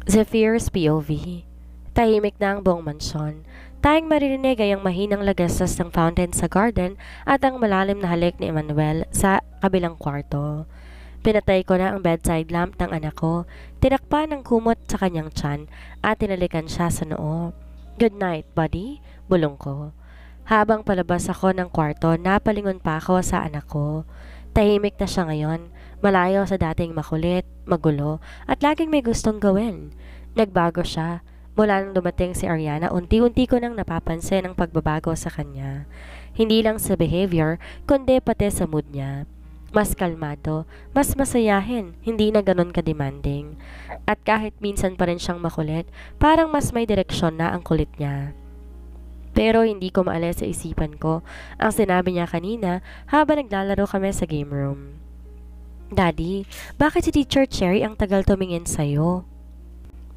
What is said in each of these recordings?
Zephyr's POV. Tahimik na ang buong mansyon. Tayong maririnig ay ang mahinang lagasas ng fountain sa garden at ang malalim na halik ni Emmanuel sa kabilang kwarto. Pinatay ko na ang bedside lamp ng anak ko, tinakpan ng kumot sa kanyang tiyan at tinalikan siya sa noo. "Good night, buddy," bulong ko. Habang palabas ako ng kwarto, napalingon pa ako sa anak ko. Tahimik na siya ngayon, malayo sa dating makulit, magulo, at laging may gustong gawin. Nagbago siya. Mula nang dumating si Ariana, unti-unti ko nang napapansin ang pagbabago sa kanya. Hindi lang sa behavior, kundi pati sa mood niya. Mas kalmado, mas masayahin, hindi na ganun ka-demanding. At kahit minsan pa rin siyang makulit, parang mas may direksyon na ang kulit niya. Pero hindi ko maalis sa isipan ko ang sinabi niya kanina habang naglalaro kami sa game room. "Daddy, bakit si Teacher Cherry ang tagal tumingin sa'yo?"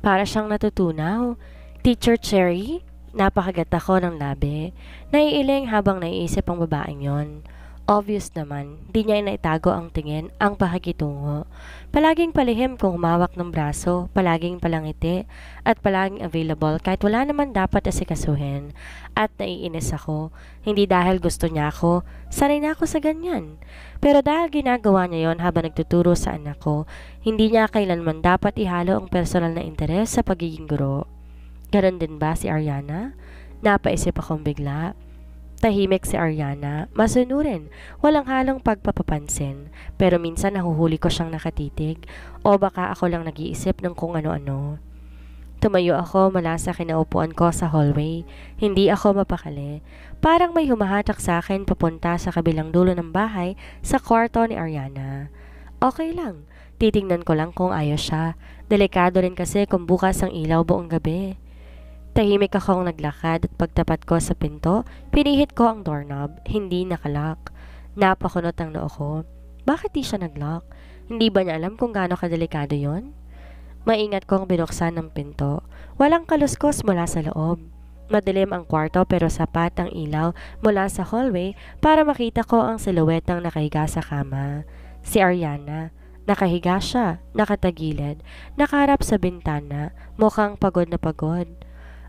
Para siyang natutunaw. "Teacher Cherry?" Napakagat ako ng labi. Naiiling habang naiisip ang babaeng yon. Obvious naman, di niya inaitago ang tingin, ang pakikitungo. Palaging palihim kung humawak ng braso, palaging palangiti, at palaging available kahit wala naman dapat asikasuhin. At naiinis ako, hindi dahil gusto niya ako, sanay na ako sa ganyan. Pero dahil ginagawa niya yon habang nagtuturo sa anak ko, hindi niya kailanman dapat ihalo ang personal na interes sa pagiging guro. Ganon din ba si Ariana? Napaisip akong bigla. Tahimik si Ariana, masunurin, walang halong pagpapapansin, pero minsan nahuhuli ko siyang nakatitig o baka ako lang nag-iisip ng kung ano-ano. Tumayo ako mula sa kinaupuan ko sa hallway, hindi ako mapakali. Parang may humahatak sa akin papunta sa kabilang dulo ng bahay sa kwarto ni Ariana. Okay lang, titingnan ko lang kung ayos siya, delikado rin kasi kung bukas ang ilaw buong gabi. Tahimik akong naglakad at pagtapat ko sa pinto, pinihit ko ang doorknob, hindi nakalock. Napakunot ang noo ko. Bakit di siya naglock? Hindi ba niya alam kung gaano kadelikado yon? Maingat kong binuksan ng pinto. Walang kaluskos mula sa loob. Madilim ang kwarto pero sapat ang ilaw mula sa hallway para makita ko ang siluwetang nakahiga sa kama. Si Ariana. Nakahiga siya, nakatagilid, nakaharap sa bintana, mukhang pagod na pagod.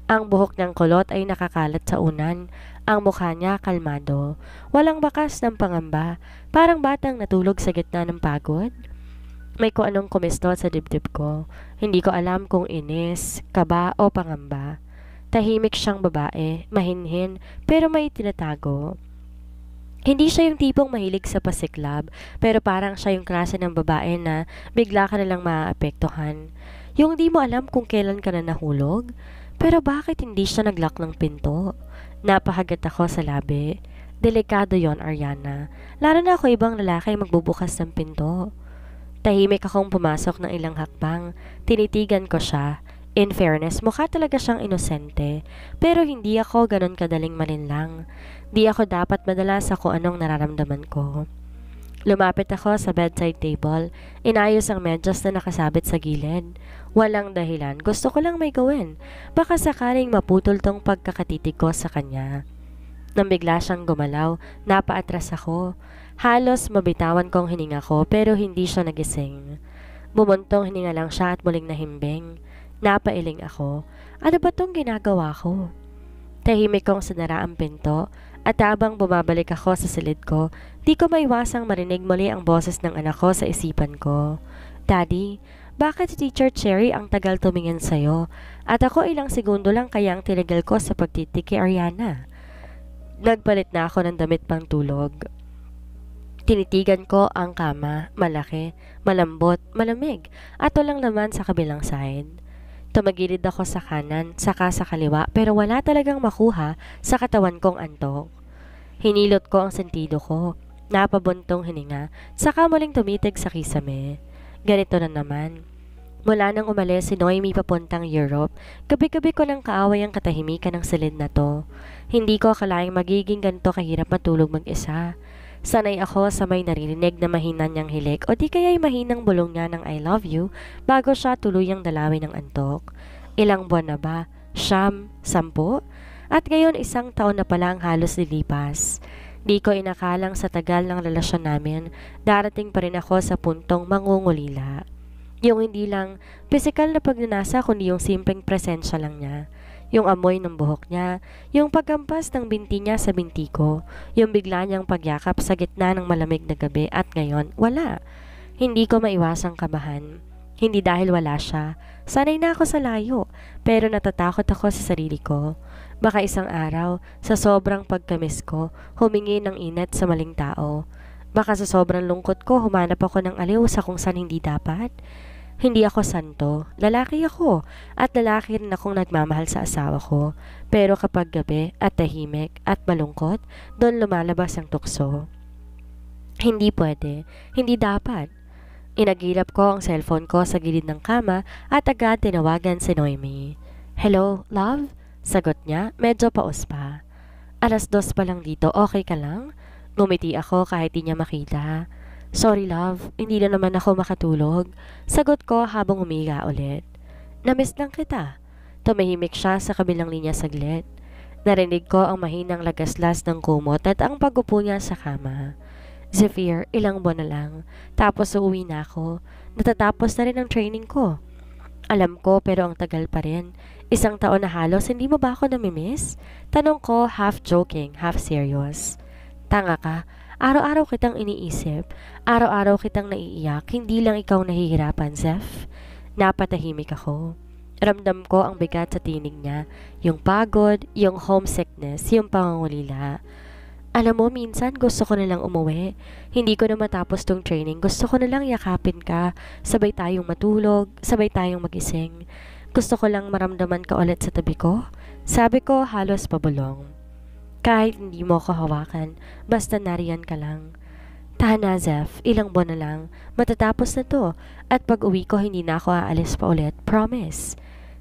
Ang buhok niyang kulot ay nakakalat sa unan. Ang mukha niya kalmado. Walang bakas ng pangamba. Parang batang natulog sa gitna ng pagod. May kung anong kumistot sa dibdib ko. Hindi ko alam kung inis, kaba o pangamba. Tahimik siyang babae, mahinhin, pero may tinatago. Hindi siya yung tipong mahilig sa pasiklab, pero parang siya yung klase ng babae na bigla ka nalang maaapektuhan. Yung di mo alam kung kailan ka na nahulog. Pero bakit hindi siya naglock ng pinto? Napahagat ako sa labi. Delikado yon, Ariana. Lalo na ako ibang lalaki magbubukas ng pinto. Tahimik akong pumasok ng ilang hakbang. Tinitigan ko siya. In fairness, mukha talaga siyang inosente. Pero hindi ako ganon kadaling malinlang. Di ako dapat madala sa kung anong nararamdaman ko. Lumapit ako sa bedside table. Inayos ang medyas na nakasabit sa gilid. Walang dahilan. Gusto ko lang may gawin. Baka sakaling maputol tong pagkakatitig ko sa kanya. Nang bigla siyang gumalaw, napaatras ako. Halos mabitawan kong hininga ko pero hindi siya nagising. Bumuntong hininga lang siya at muling nahimbing. Napailing ako. Ano ba tong ginagawa ko? Tahimik kong sinara ang pinto at habang bumabalik ako sa silid ko, di ko maiwasang marinig muli ang boses ng anak ko sa isipan ko. "Daddy, bakit si Teacher Cherry ang tagal tumingin sa'yo? At ako ilang segundo lang kaya ang tinagal ko sa pagtitig kay Ariana." Nagpalit na ako ng damit pang tulog. Tinitigan ko ang kama, malaki, malambot, malamig, at walang laman sa kabilang side. Tumagilid ako sa kanan, saka sa kaliwa, pero wala talagang makuha sa katawan kong antok. Hinilot ko ang sentido ko, napabuntong hininga, saka muling tumitig sa kisame. Ganito na naman. Mula nang umalis si Noemi papuntang Europe, gabi-gabi ko nang kaaway ang katahimikan ng silid na to. Hindi ko akalaing magiging ganito kahirap matulog mag-isa. Sanay ako sa may naririnig na mahina niyang hilik o di kaya'y mahinang bulong niya ng I love you bago siya tuluyang dalawin ng antok. Ilang buwan na ba? 9, 10? At ngayon 1 taon na pala ang halos nilipas. Di ko inakalang sa tagal ng relasyon namin, darating pa rin ako sa puntong mangungulila. Yung hindi lang physical na pagnanasa kundi yung simpleng presensya lang niya. Yung amoy ng buhok niya, yung pagkampas ng binti niya sa binti ko, yung bigla niyang pagyakap sa gitna ng malamig na gabi at ngayon, wala. Hindi ko maiwasang kabahan. Hindi dahil wala siya. Sanay na ako sa layo, pero natatakot ako sa sarili ko. Baka isang araw, sa sobrang pagkamis ko, humingi ng inat sa maling tao. Baka sa sobrang lungkot ko, humanap ako ng aliw sa kung saan hindi dapat. Hindi ako santo, lalaki ako, at lalaki rin akong nagmamahal sa asawa ko. Pero kapag gabi at tahimik at malungkot, doon lumalabas ang tukso. Hindi pwede, hindi dapat. Inagilap ko ang cellphone ko sa gilid ng kama at agad tinawagan si Noemi. "Hello, love?" Sagot niya, medyo paus pa. "2:00 pa lang dito, okay ka lang?" Ngumiti ako kahit di niya makita. "Sorry love, hindi na naman ako makatulog." Sagot ko habang umiga ulit. "Namiss lang kita." Tumahimik siya sa kabilang linya saglit. Narinig ko ang mahinang lagaslas ng kumot at ang pagupo niya sa kama. "Zephyr, ilang buwan na lang. Tapos uuwi na ako. Natatapos na rin ang training ko." "Alam ko pero ang tagal pa rin. 1 taon na halos, hindi mo ba ako namimiss?" Tanong ko half joking, half serious. "Tanga ka. Araw-araw kitang iniisip. Araw-araw kitang naiiyak. Hindi lang ikaw nahihirapan, Zeph." Napatahimik ako. Ramdam ko ang bigat sa tinig niya. Yung pagod, yung homesickness, yung pangangulila. "Alam mo, minsan gusto ko na lang umuwi. Hindi ko na matapos tong training. Gusto ko na lang yakapin ka. Sabay tayong matulog. Sabay tayong magising. Gusto ko lang maramdaman ka ulit sa tabi ko." Sabi ko halos pabulong. "Kahit hindi mo ko hawakan, basta nariyan ka lang." "Tahan na, Zeph. Ilang buwan na lang. Matatapos na to. At pag uwi ko, hindi na ako aalis pa ulit. Promise."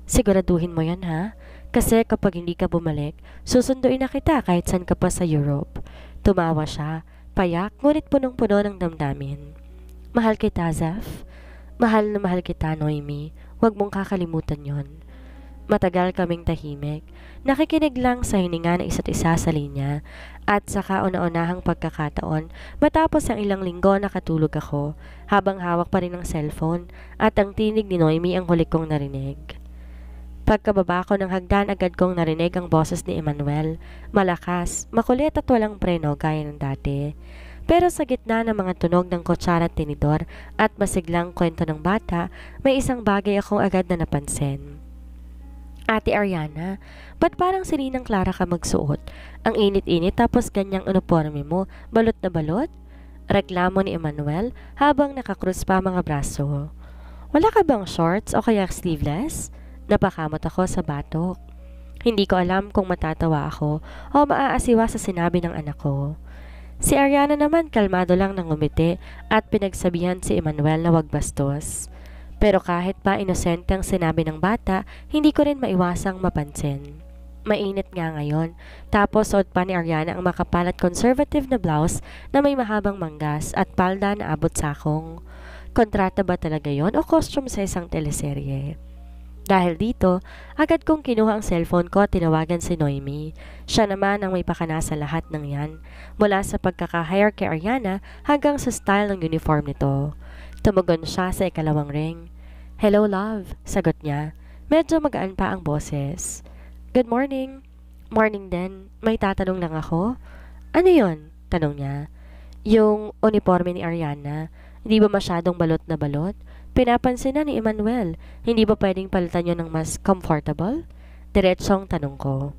"Siguraduhin mo yan, ha? Kasi kapag hindi ka bumalik, susunduin na kita kahit saan ka pa sa Europe." Tumawa siya, payak, ngunit punong-puno ng damdamin. "Mahal kita, Zeph. Mahal na mahal kita, Noemi. Huwag mong kakalimutan yon." Matagal kaming tahimik. Nakikinig lang sa hininga ng isa't isa sa linya. At sa kauna-unahang pagkakataon, matapos ang ilang linggo nakatulog ako, habang hawak pa rin ang cellphone, at ang tinig ni Noemi ang huli kong narinig. Pagkababa ko ng hagdan, agad kong narinig ang boses ni Emmanuel. Malakas, makulit at walang preno gaya ng dati. Pero sa gitna ng mga tunog ng kutsara at tinidor at masiglang kwento ng bata, may isang bagay akong agad na napansin. "Ate Ariana, ba't parang si Ninang Clara ka magsuot? Ang init-init tapos ganyang uniforme mo, balot na balot?" Reklamo ni Emmanuel habang nakakrus pa mga braso. "Wala ka bang shorts o kaya sleeveless?" Napakamot ako sa batok. Hindi ko alam kung matatawa ako o maaasiwa sa sinabi ng anak ko. Si Ariana naman kalmado lang ng ngumiti at pinagsabihan si Emmanuel na wag bastos. Pero kahit pa inosente ang sinabi ng bata, hindi ko rin maiwasang mapansin. Mainit nga ngayon, tapos suot pa ni Ariana ang makapal at conservative na blouse na may mahabang manggas at palda na abot sakong. Kontrata ba talaga yon o costume sa isang teleserye? Dahil dito, agad kong kinuha ang cellphone ko at tinawagan si Noemi. Siya naman ang may pakana sa lahat ng yan, mula sa pagkaka-hire kay Ariana hanggang sa style ng uniform nito. Tumugon siya sa ikalawang ring. "Hello, love," sagot niya. Medyo magaan pa ang boses. "Good morning." "Morning din. May tatanong lang ako." "Ano yon?" tanong niya. "Yung uniforme ni Ariana, hindi ba masyadong balot na balot?" Pinapansin na ni Emmanuel. "Hindi ba pwedeng palitan yun ng mas comfortable?" Diretsong tanong ko.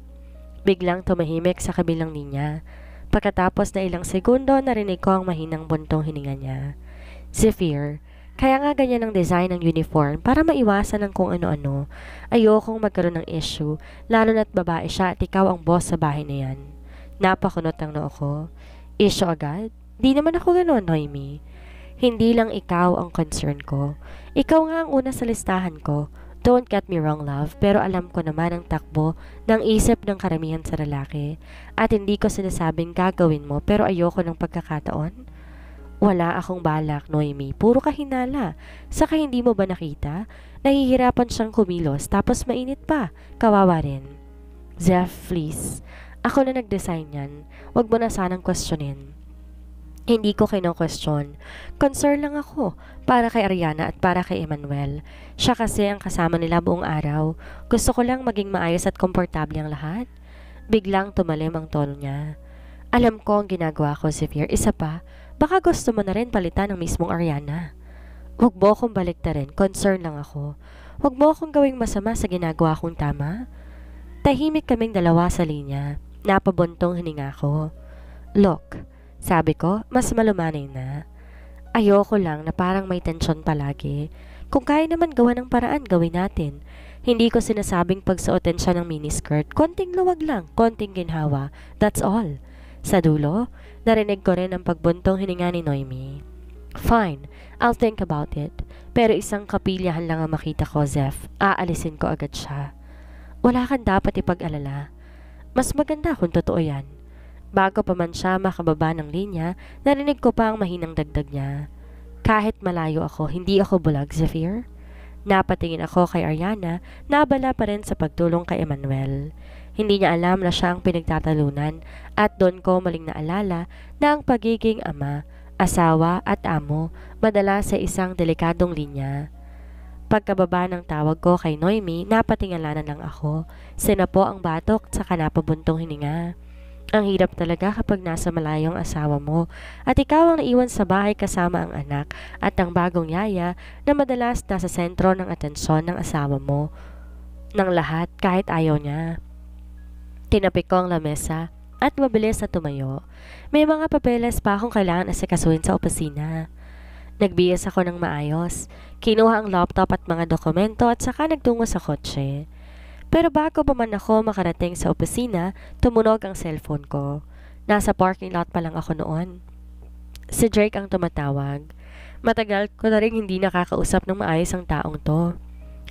Biglang tumahimik sa kabilang linya. Pagkatapos na ilang segundo, narinig ko ang mahinang buntong hininga niya. "Zephyr, kaya nga ganyan ang design ng uniform para maiwasan ng kung ano-ano. Ayokong magkaroon ng issue, lalo na't babae siya at ikaw ang boss sa bahay na yan." Napakunot ang noo ko. "Issue agad? Di naman ako gano'n, Noemi. Hindi lang ikaw ang concern ko. Ikaw nga ang una sa listahan ko. Don't get me wrong, love, pero alam ko naman ang takbo ng isip ng karamihan sa lalaki. At hindi ko sinasabing gagawin mo pero ayoko ng pagkakataon." "Wala akong balak, Noemi. Puro kahinala. Saka hindi mo ba nakita? Nahihirapan siyang kumilos tapos mainit pa. Kawawa rin." "Zeph, please. Ako na nag-design yan. Huwag mo na sanang questionin." Hindi ko kino-question. Concern lang ako para kay Ariana at para kay Emmanuel. Siya kasi ang kasama nila buong araw. Gusto ko lang maging maayos at komportable ang lahat. Biglang tumalim ang tono niya. Alam ko ang ginagawa ko, Xavier. Isa pa, baka gusto mo na rin palitan ng mismong Ariana. Huwag mo akong baliktarin. Concern lang ako. Huwag mo akong gawing masama sa ginagawa kong tama. Tahimik kaming dalawa sa linya. Napabuntong hininga ko. Look, sabi ko, mas malumanay na. Ayoko lang na parang may tensyon palagi. Kung kaya naman gawa ng paraan, gawin natin. Hindi ko sinasabing pagsuotin siya ng miniskirt. Konting luwag lang, konting ginhawa. That's all. Sa dulo, narinig ko rin ang pagbuntong hininga ni Noemi. Fine, I'll think about it. Pero isang kapilyahan lang ang makita ko, Zeph. Aalisin ko agad siya. Wala kang dapat ipag-alala. Mas maganda kung totoo yan. Bago pa man siya makababa ng linya, narinig ko pa ang mahinang dagdag niya. Kahit malayo ako, hindi ako bulag, Zephyr. Napatingin ako kay Ariana, nabala pa rin sa pagtulong kay Emmanuel. Hindi niya alam na siya ang pinagtatalunan at doon ko maling naalala na ang pagiging ama, asawa at amo madalas sa isang delikadong linya. Pagkababa ng tawag ko kay Noemi, napatingalanan lang ako. Sinapo ang batok sa kanapabuntong hininga. Ang hirap talaga kapag nasa malayong asawa mo at ikaw ang naiwan sa bahay kasama ang anak at ang bagong yaya na madalas nasa sentro ng atensyon ng asawa mo. Ng lahat kahit ayaw niya. Tinapik ko ang lamesa at mabilis na tumayo. May mga papeles pa akong kailangan asikasuhin sa opisina. Nagbihis ako ng maayos. Kinuha ang laptop at mga dokumento at saka nagtungo sa kotse. Pero bago pa man ako makarating sa opisina, tumunog ang cellphone ko. Nasa parking lot pa lang ako noon. Si Drake ang tumatawag. Matagal ko na rin hindi nakakausap ng maayos ang taong to.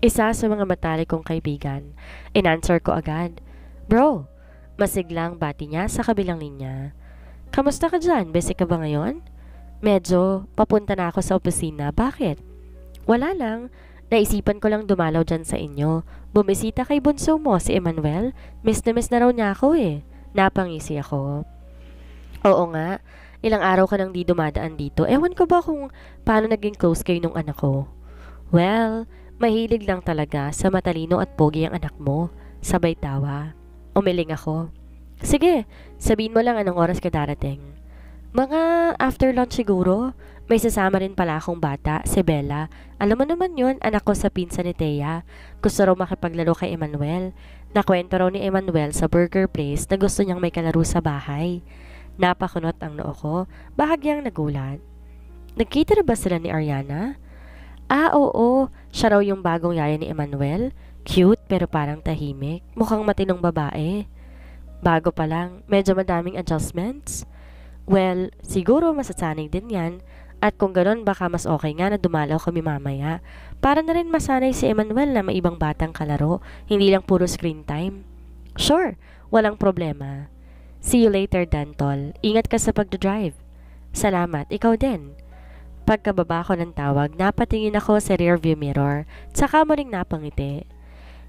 Isa sa mga matalik kong kaibigan. In-answer ko agad. Bro, masiglang bati niya sa kabilang linya. Kamusta ka dyan? Busy ka ba ngayon? Medyo, papunta na ako sa opisina. Bakit? Wala lang. Naisipan ko lang dumalaw dyan sa inyo. Bumisita kay bunso mo, si Emmanuel. Miss na raw niya ako eh. Napangisi ako. Oo nga, ilang araw ka nang di dumadaan dito. Ewan ko ba kung paano naging close kayo nung anak ko. Well, mahilig lang talaga sa matalino at pogi ang anak mo. Sabay tawa. Umiling ako. Sige, sabihin mo lang anong oras ka darating. Mga after lunch siguro. May sasama rin pala akong bata, si Bella. Alam mo naman yun, anak ko sa pinsan ni Thea. Gusto raw makipaglaro kay Emmanuel. Nakwento raw ni Emmanuel sa burger place na gusto niyang may kalaro sa bahay. Napakunot ang noo ko, bahagyang nagulat. Nagkita na ba sila ni Ariana? Oo, siya raw yung bagong yaya ni Emmanuel. Cute pero parang tahimik, mukhang matinong babae. Bago pa lang, medyo madaming adjustments. Well, siguro masasanay din yan. At kung ganon baka mas okay nga na dumalaw kami mamaya. Para na rin masanay si Emmanuel na may ibang batang kalaro, hindi lang puro screen time. Sure, walang problema. See you later, Dantol. Ingat ka sa pagdadrive. Salamat, ikaw din. Pagkababa ko ng tawag, napatingin ako sa rearview mirror, tsaka mo ring napangiti.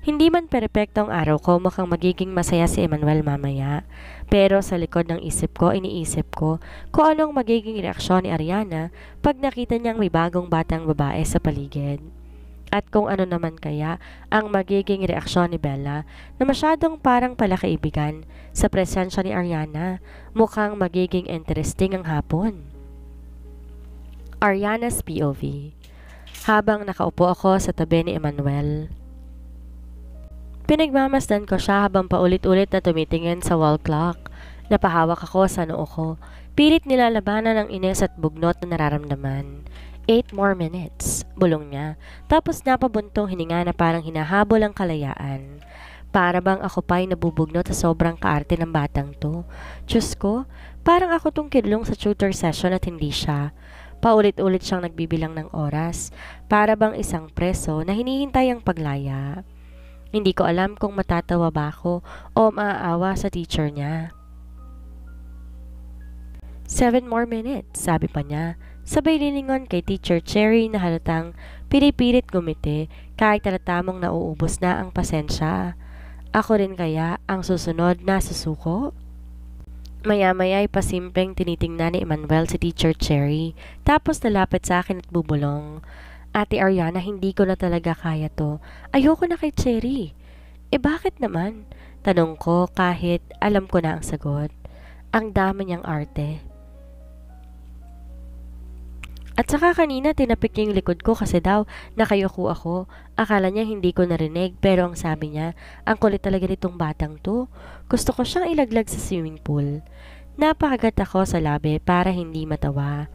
Hindi man perpekto ang araw ko, mukhang magiging masaya si Emmanuel mamaya. Pero sa likod ng isip ko, iniisip ko kung anong magiging reaksyon ni Ariana pag nakita niyang may bagong batang babae sa paligid. At kung ano naman kaya ang magiging reaksyon ni Bella na masyadong parang palakaibigan sa presensya ni Ariana, mukhang magiging interesting ang hapon. Ariana's POV. Habang nakaupo ako sa tabi ni Emmanuel, pinagmamasdan ko siya habang paulit-ulit na tumitingin sa wall clock. Napahawak ako sa noo ko. Pilit nilalabanan ang inis at bugnot na nararamdaman. 8 more minutes, bulong niya. Tapos napabuntong hininga na parang hinahabol ang kalayaan. Para bang ako pa'y nabubugnot sa sobrang kaarte ng batang to. Diyos ko, parang ako tong kidlong sa tutor session at hindi siya. Paulit-ulit siyang nagbibilang ng oras. Para bang isang preso na hinihintay ang paglaya. Hindi ko alam kung matatawa ba ako o maaawa sa teacher niya. 7 more minutes, sabi pa niya. Sabay lilingon kay Teacher Cherry na halatang pinipilit gumiti kahit talatamong nauubos na ang pasensya. Ako rin kaya ang susunod na susuko? Maya-maya ay pasimpleng tinitingnan ni Emmanuel si Teacher Cherry. Tapos nalapit sa akin at bubulong. Ate Ariana, hindi ko na talaga kaya to. Ayoko na kay Cherry. Bakit naman? Tanong ko kahit alam ko na ang sagot. Ang dami niyang arte. At saka kanina tinapik niya yung likod ko kasi daw nakayuko ako. Akala niya hindi ko narinig pero ang sabi niya, ang kulit talaga nitong batang to. Gusto ko siyang ilaglag sa swimming pool. Napakagat ako sa labi para hindi matawa.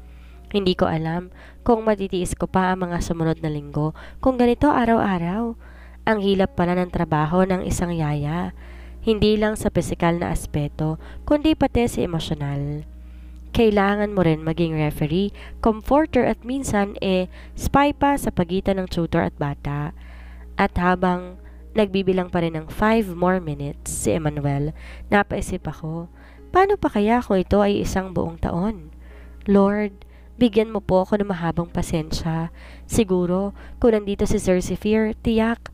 Hindi ko alam kung matitiis ko pa ang mga sumunod na linggo kung ganito araw-araw. Ang hilap pala ng trabaho ng isang yaya. Hindi lang sa pisikal na aspeto kundi pati sa emosyonal. Kailangan mo rin maging referee, comforter at minsan spy pa sa pagitan ng tutor at bata. At habang nagbibilang pa rin ng 5 more minutes si Emmanuel, napaisip ako, paano pa kaya kung ito ay isang buong taon? Lord, bigyan mo po ako ng mahabang pasensya. Siguro, kung nandito si Sir Zephyr, tiyak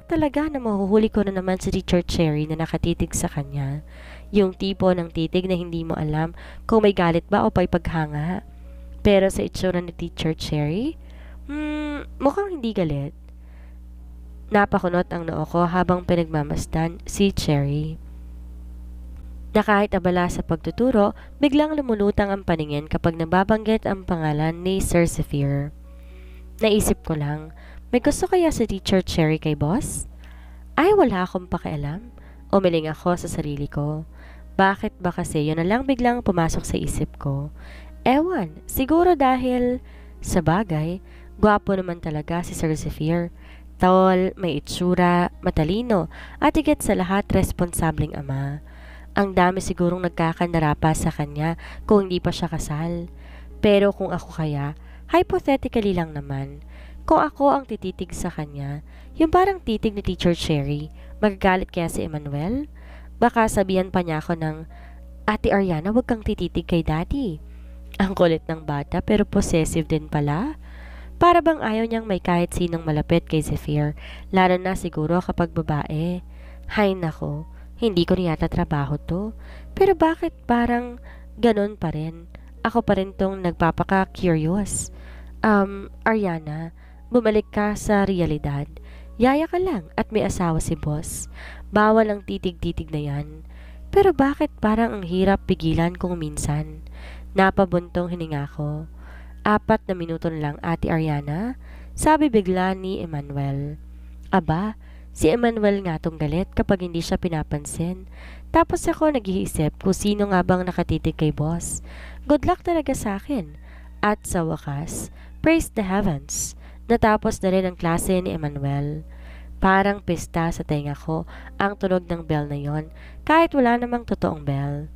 talaga na mahuhuli ko na naman si Teacher Cherry na nakatitig sa kanya. Yung tipo ng titig na hindi mo alam kung may galit ba o pa'y paghanga. Pero sa itsura ni Teacher Cherry, mukhang hindi galit. Napakunot ang noo ko habang pinagmamasdan si Cherry. Na kahit abala sa pagtuturo, biglang lumulutang ang paningin kapag nababanggit ang pangalan ni Sir Zephyr. Naisip ko lang, may gusto kaya si Teacher Cherry kay boss? Ay, wala akong pakialam. Umiling ako sa sarili ko. Bakit ba kasi yun na lang biglang pumasok sa isip ko? Ewan, siguro dahil sa bagay, gwapo naman talaga si Sir Zephyr. Tall, may itsura, matalino, at higit sa lahat responsableng ama. Ang dami sigurong nagkakandarapa sa kanya kung hindi pa siya kasal. Pero kung ako kaya, hypothetically lang naman, kung ako ang tititig sa kanya, yung parang titig ni Teacher Cherry, magagalit kaya si Emmanuel? Baka sabihan pa niya ako ng, Ate Ariana, wag kang tititig kay Daddy. Ang kulit ng bata pero possessive din pala. Para bang ayaw niyang may kahit sinong malapit kay Zephyr, lalo na siguro kapag babae. Hay nako, hindi ko niyata trabaho to. Pero bakit parang ganun pa rin? Ako pa rin tong nagpapaka-curious. Ariana, bumalik ka sa realidad. Yaya ka lang at may asawa si boss. Bawal ang titig-titig na yan. Pero bakit parang ang hirap pigilan kung minsan? Napabuntong hininga ko. 4 na minuto lang, Ate Ariana, sabi bigla ni Emmanuel. Aba, si Emmanuel nga tong galit kapag hindi siya pinapansin. Tapos ako nag-iisip kung sino nga bang nakatitig kay boss. Good luck talaga sa akin. At sa wakas, praise the heavens. Natapos na rin ang klase ni Emmanuel. Parang pista sa tenga ko ang tunog ng bell na yon kahit wala namang totoong bell.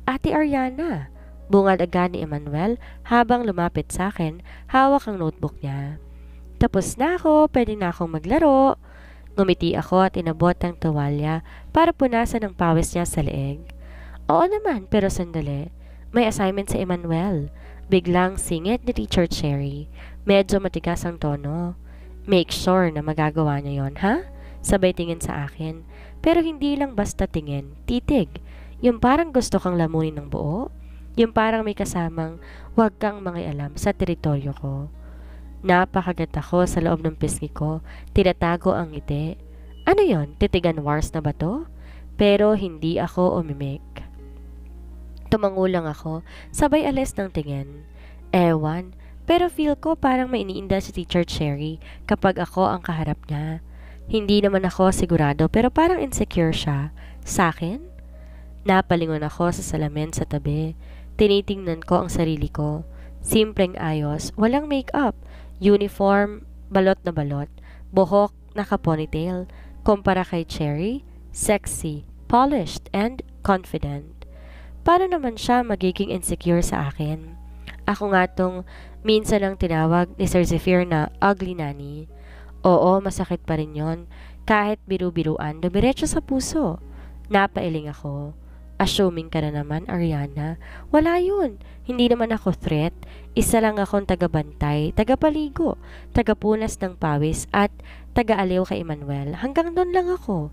Ate Ariana, bungad agad ni Emmanuel habang lumapit sa akin, hawak ang notebook niya. Tapos na ako, pwede na akong maglaro. Ngumiti ako at inabot ang tuwalya para punasan ang pawis niya sa leeg. Oo naman, pero sandali. May assignment si Emmanuel. Biglang singit ni Teacher Cherry. Medyo matigas ang tono. Make sure na magagawa niya yon, ha? Sabay tingin sa akin. Pero hindi lang basta tingin, titig. Yung parang gusto kang lamunin ng buo. Yung parang may kasamang huwag kang mangialam sa teritoryo ko. Napakagat ako sa loob ng pisngi ko. Tinatago ang ngiti. Ano yon? Titigan wars na ba to? Pero hindi ako umimik. Tumango lang ako, sabay alis ng tingin. Ewan, pero feel ko parang may iniinda si Teacher Cherry kapag ako ang kaharap niya. Hindi naman ako sigurado pero parang insecure siya. Sa akin? Napalingon ako sa salamin sa tabi. Tinitingnan ko ang sarili ko. Simpleng ayos, walang makeup, uniform, balot na balot, buhok, naka-ponytail. Kumpara kay Cherry, sexy, polished, and confident. Paano naman siya magiging insecure sa akin? Ako nga tong minsan ang tinawag ni Sir Zephyr na ugly nanny. Oo, masakit pa rin yon. Kahit biru-biruan, dumiretso sa puso. Napailing ako. Assuming ka na naman, Ariana. Wala yun. Hindi naman ako threat. Isa lang akong tagabantay, tagapaligo, tagapunas ng pawis at tagaaliw kay Emmanuel. Hanggang doon lang ako.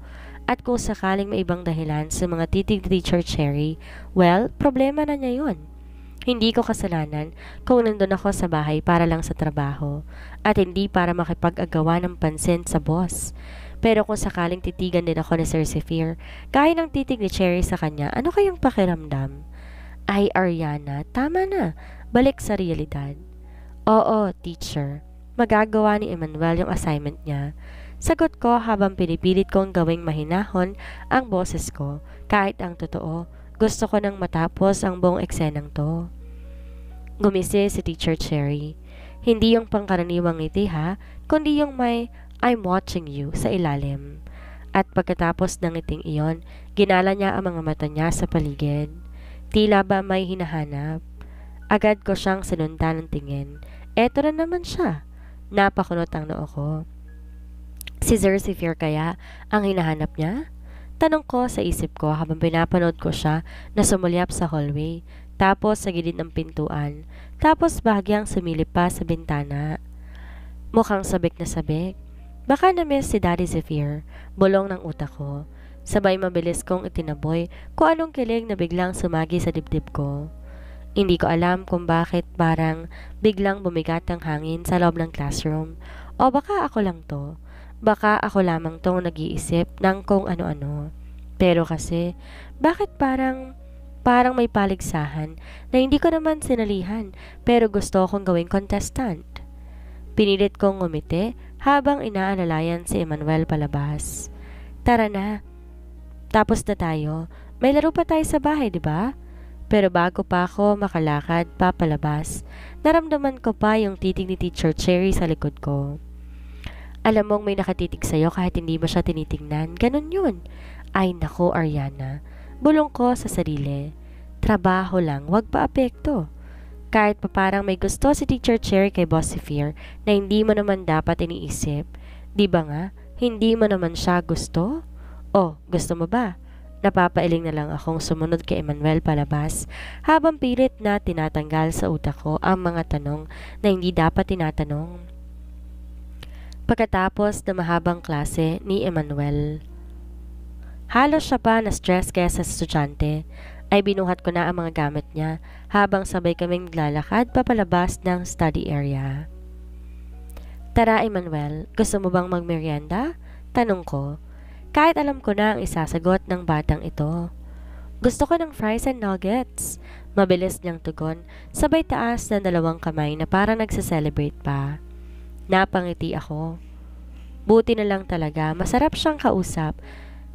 At kung sakaling may ibang dahilan sa mga titig ni Teacher Cherry, well, problema na niya yun. Hindi ko kasalanan kung nandun ako sa bahay para lang sa trabaho at hindi para makipag-agawa ng pansin sa boss. Pero kung sakaling titigan din ako ni Sir Zephyr, gaya ng titig ni Cherry sa kanya, ano kayang pakiramdam? Ay, Ariana, tama na. Balik sa realidad. Oo, teacher. Magagawa ni Emmanuel yung assignment niya. Sagot ko habang pinipilit kong gawing mahinahon ang boses ko. Kahit ang totoo, gusto ko nang matapos ang buong eksenang to. Gumisi si Teacher Cherry. Hindi yung pangkaraniwang ngiti ha, kundi yung may I'm watching you sa ilalim. At pagkatapos ng ngiting iyon, ginala niya ang mga mata niya sa paligid. Tila ba may hinahanap? Agad ko siyang sinundan ng tingin. Eto na naman siya. Napakunot ang noo ko. Si Sir Zephyr kaya ang hinahanap niya? Tanong ko sa isip ko habang pinapanood ko siya na sumulyap sa hallway, tapos sa gilid ng pintuan, tapos bahagyang sumilip pa sa bintana. Mukhang sabik na sabik. Baka na-miss si Daddy Zephyr, bulong ng utak ko. Sabay mabilis kong itinaboy kung anong kilig na biglang sumagi sa dibdib ko. Hindi ko alam kung bakit parang biglang bumigat ang hangin sa loob ng classroom. O baka ako lang to. Baka ako lamang tong nag-iisip ng kung ano-ano. Pero kasi, bakit parang may paligsahan na hindi ko naman sinalihan pero gusto akong gawing contestant? Pinilit kong ngumiti habang inaalalayan si Emmanuel palabas. Tara na. Tapos na tayo. May laro pa tayo sa bahay, di ba? Pero bago pa ako makalakad papalabas, naramdaman ko pa yung titig ni Teacher Cherry sa likod ko. Alam mong may nakatitig sa'yo kahit hindi mo siya tinitingnan. Ganon yun. Ay nako, Ariana. Bulong ko sa sarili. Trabaho lang, wag pa apekto. Kahit pa parang may gusto si Teacher Cherry kay Boss Zephyr na hindi mo naman dapat iniisip. Di ba nga, hindi mo naman siya gusto? O, gusto mo ba? Napapailing na lang akong sumunod kay Emmanuel palabas habang pilit na tinatanggal sa utak ko ang mga tanong na hindi dapat tinatanong. Pagkatapos na mahabang klase ni Emmanuel, halos siya pa na stress kaya sa estudyante, ay binuhat ko na ang mga gamit niya habang sabay kaming naglalakad papalabas ng study area. Tara Emmanuel, gusto mo bang magmerienda? Tanong ko, kahit alam ko na ang isasagot ng batang ito. Gusto ko ng fries and nuggets. Mabilis niyang tugon, sabay taas ng 2 kamay na parang nagse-celebrate pa. Napangiti ako. Buti na lang talaga, masarap siyang kausap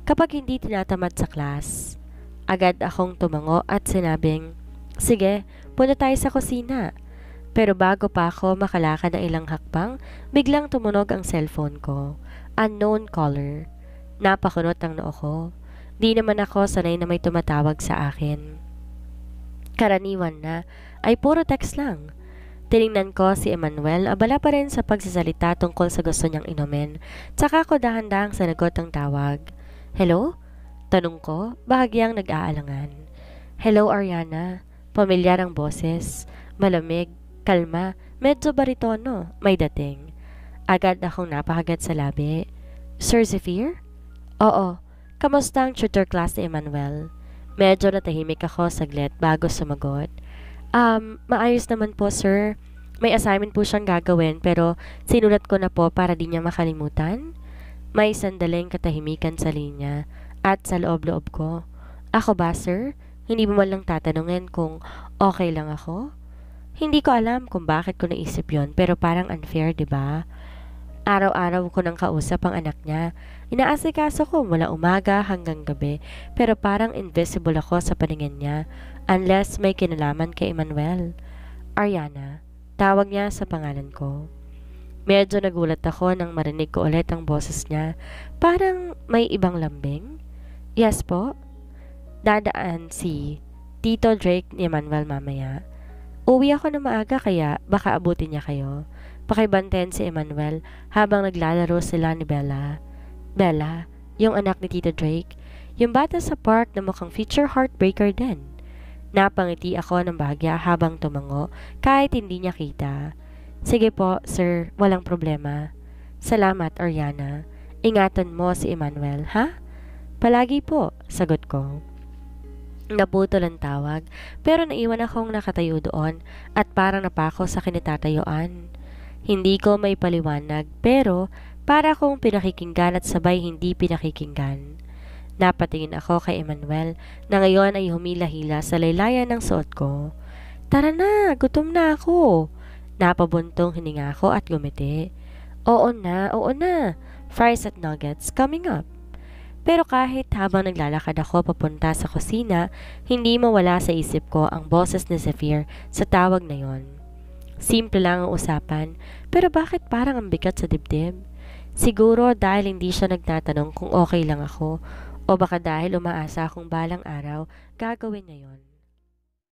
kapag hindi tinatamad sa class. Agad akong tumango at sinabing, sige, punta tayo sa kusina. Pero bago pa ako makalakad ng ilang hakbang, biglang tumunog ang cellphone ko. Unknown caller. Napakunot ang noo ko. Di naman ako sanay na may tumatawag sa akin. Karaniwan na ay puro text lang. Tiningnan ko si Emmanuel, abala pa rin sa pagsasalita tungkol sa gusto niyang inumin. Tsaka ko dahan-dahang sanagot ang tawag. Hello? Tanong ko, bahagyang nag-aalangan. Hello Ariana. Pamilyar ang boses. Malamig, kalma, medyo baritono, may dating. Agad akong napakagat sa labi. Sir Zephyr? Oo. Kamusta ang tutor class ni Emmanuel? Medyo natahimik ako saglit bago sumagot. Maayos naman po sir. May assignment po siyang gagawin pero sinulat ko na po para di niya makalimutan. May sandaling katahimikan sa linya at sa loob-loob ko. Ako ba sir? Hindi mo man lang tatanungin kung okay lang ako? Hindi ko alam kung bakit ko naisip yon pero parang unfair, di ba? Araw-araw ko nang kausap ang anak niya. Inaasikaso ko mula umaga hanggang gabi pero parang invisible ako sa paningin niya unless may kinalaman kay Emmanuel. Ariana, tawag niya sa pangalan ko. Medyo nagulat ako nang marinig ko ulit ang boses niya. Parang may ibang lambing. Yes po? Dadaan si Tito Drake ni Emmanuel mamaya. Uwi ako na maaga kaya baka abutin niya kayo. Pakibantayan si Emmanuel habang naglalaro sila ni Bella. Bella, yung anak ni Tito Drake, yung bata sa park na mukhang future heartbreaker din. Napangiti ako ng bahagya habang tumango kahit hindi niya kita. Sige po, sir, walang problema. Salamat, Ariana. Ingatan mo si Emmanuel, ha? Palagi po, sagot ko. Naputol ang tawag, pero naiwan akong nakatayo doon at parang napako sa kinitatayuan. Hindi ko may paliwanag, pero para akong pinakikinggan at sabay hindi pinakikinggan. Napatingin ako kay Emmanuel na ngayon ay humila-hila sa laylayan ng suot ko. Tara na, gutom na ako. Napabuntong hininga ako at gumiti. Oo na. Fries at nuggets coming up. Pero kahit habang naglalakad ako papunta sa kusina, hindi mawala sa isip ko ang boses ni Zephyr sa tawag na yon. Simple lang ang usapan, pero bakit parang ang bigat sa dibdib? Siguro dahil hindi siya nagtatanong kung okay lang ako, o baka dahil umaasa akong balang araw gagawin niya yon.